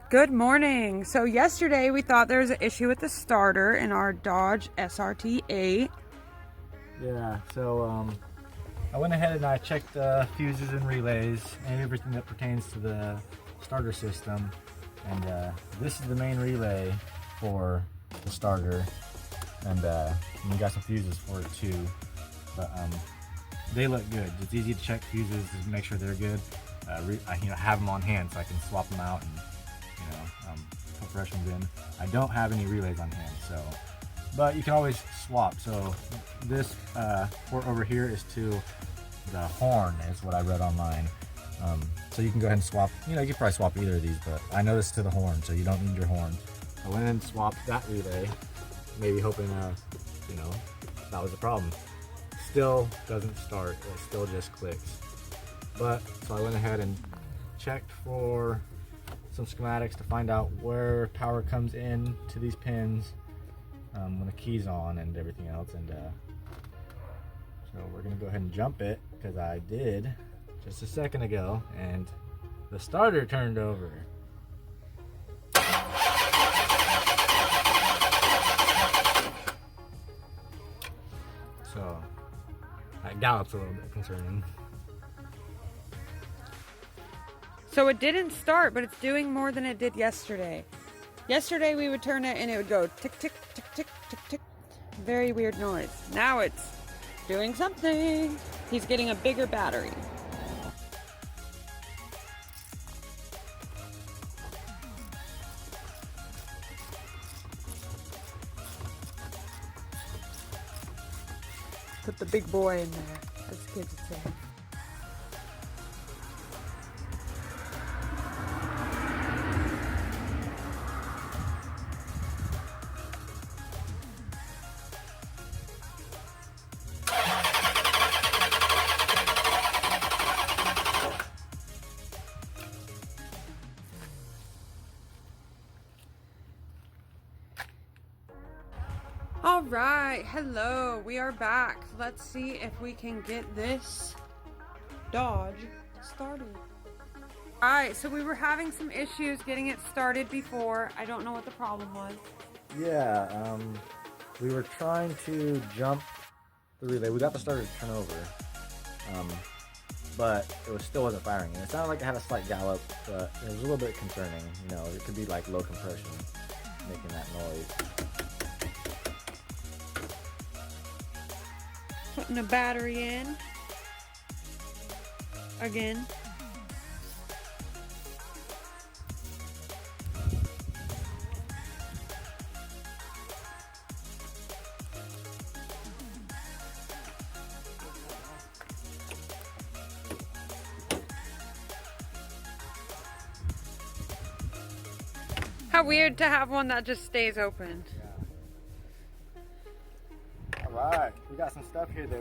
Good morning. So yesterday we thought there was an issue with the starter in our Dodge Srt8. Yeah, so I went ahead and I checked the fuses and relays and everything that pertains to the starter system. And this is the main relay for the starter. And we got some fuses for it too. But they look good. It's easy to check fuses to make sure they're good. I have them on hand so I can swap them out and put fresh ones in. I don't have any relays on hand, but you can always swap. So this port over here is to the horn, is what I read online. So you can go ahead and swap. You can probably swap either of these, but I know this is to the horn, so you don't need your horn. I went and swapped that relay, maybe hoping that was the problem. Still doesn't start. It still just clicks. But so I went ahead and checked for some schematics to find out where power comes in to these pins when the key's on and everything else. And so we're gonna go ahead and jump it, because I did just a second ago and the starter turned over. So that gallop's a little bit concerning. So it didn't start, but it's doing more than it did yesterday. Yesterday we would turn it and it would go tick, tick, tick, tick, tick, tick. Very weird noise. Now it's doing something. He's getting a bigger battery. Put the big boy in there, as kids would say. All right, hello, we are back. Let's see if we can get this Dodge started. All right, so we were having some issues getting it started before. I don't know what the problem was. Yeah, we were trying to jump the relay. We got the starter to turn over, but it still wasn't firing. And it sounded like it had a slight gallop, but it was a little bit concerning. It could be like low compression making that noise. Putting a battery in again. How weird to have one that just stays open. Alright, we got some stuff here that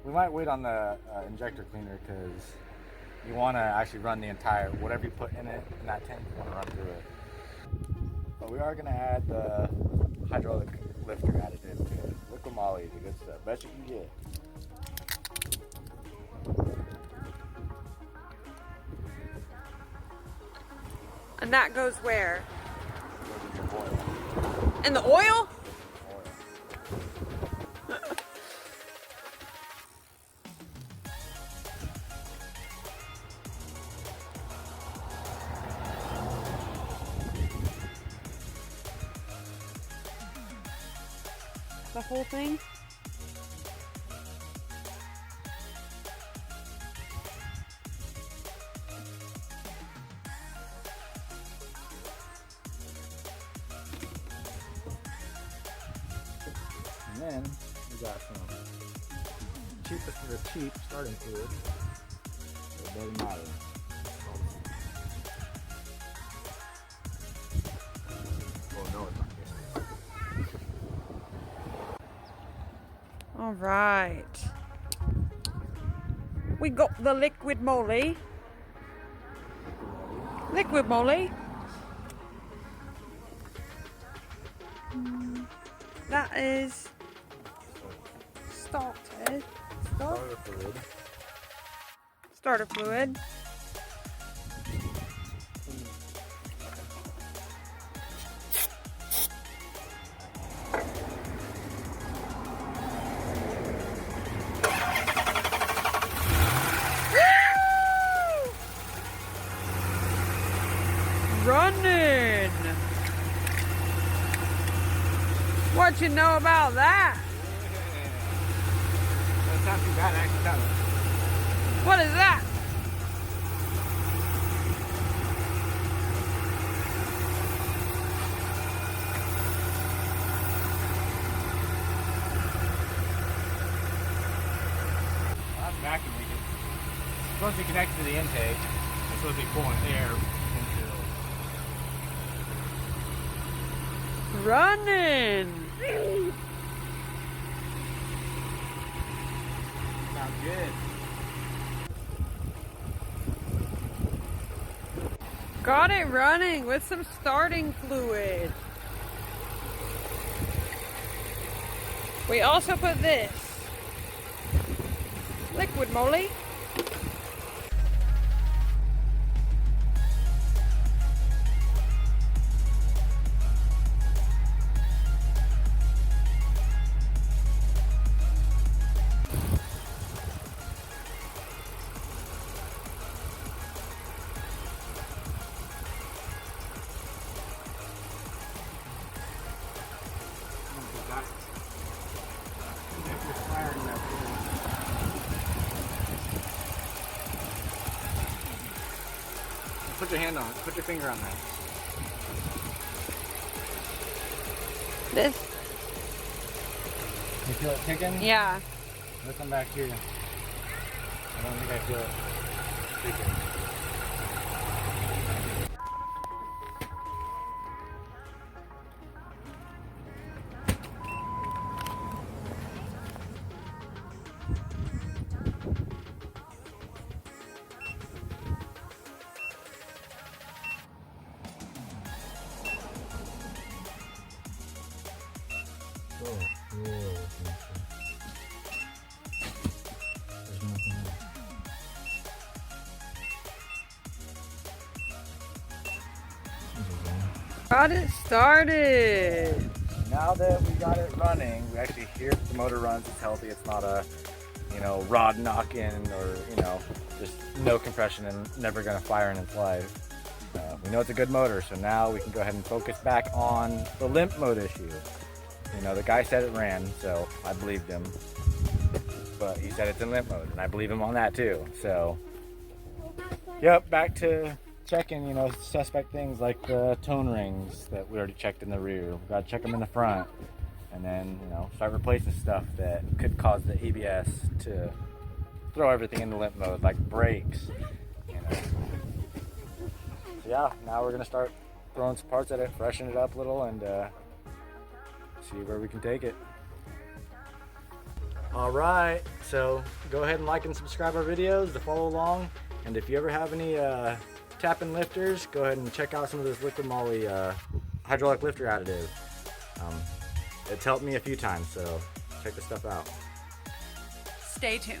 we might wait on the injector cleaner, because you want to actually run the entire, whatever you put in it, in that tank, you want to run through it. But we are going to add the hydraulic lifter additive to it. Liquid moly, the good stuff, best you can get. And that goes where? In the oil? The whole thing? And then we got some cheapest of the cheap starting fluid. So it doesn't matter. Oh no, it's not this. All right. We got the liquid moly. Liquid moly. That is started. Starter fluid. Starter fluid. running. What you know about that? That's not too bad, actually. What is that? That's vacuum leaking. It's supposed to be connected to the intake. It's supposed to be pulling air into. Running. Sounds good. Got it running with some starting fluid. We also put this liquid moly. Put your hand on it. Put your finger on that. This? You feel it ticking? Yeah. Let's come back here. I don't think I feel it ticking. Oh, cool. There's nothing there. Got it started. Now that we got it running, we actually hear that the motor runs, it's healthy, it's not a, rod knock-in or, just no compression and never gonna fire in its life. We know it's a good motor, so now we can go ahead and focus back on the limp mode issue. The guy said it ran, so I believed him. But he said it's in limp mode, and I believe him on that too. So, yep, back to checking, suspect things like the tone rings that we already checked in the rear. We've got to check them in the front. And then, start replacing stuff that could cause the ABS to throw everything into limp mode, like brakes. So yeah, now we're going to start throwing some parts at it, freshen it up a little, and see where we can take it. Alright, so go ahead and like and subscribe our videos to follow along. And if you ever have any tap-in lifters, go ahead and check out some of this liquid moly hydraulic lifter additive. It's helped me a few times, so check this stuff out. Stay tuned.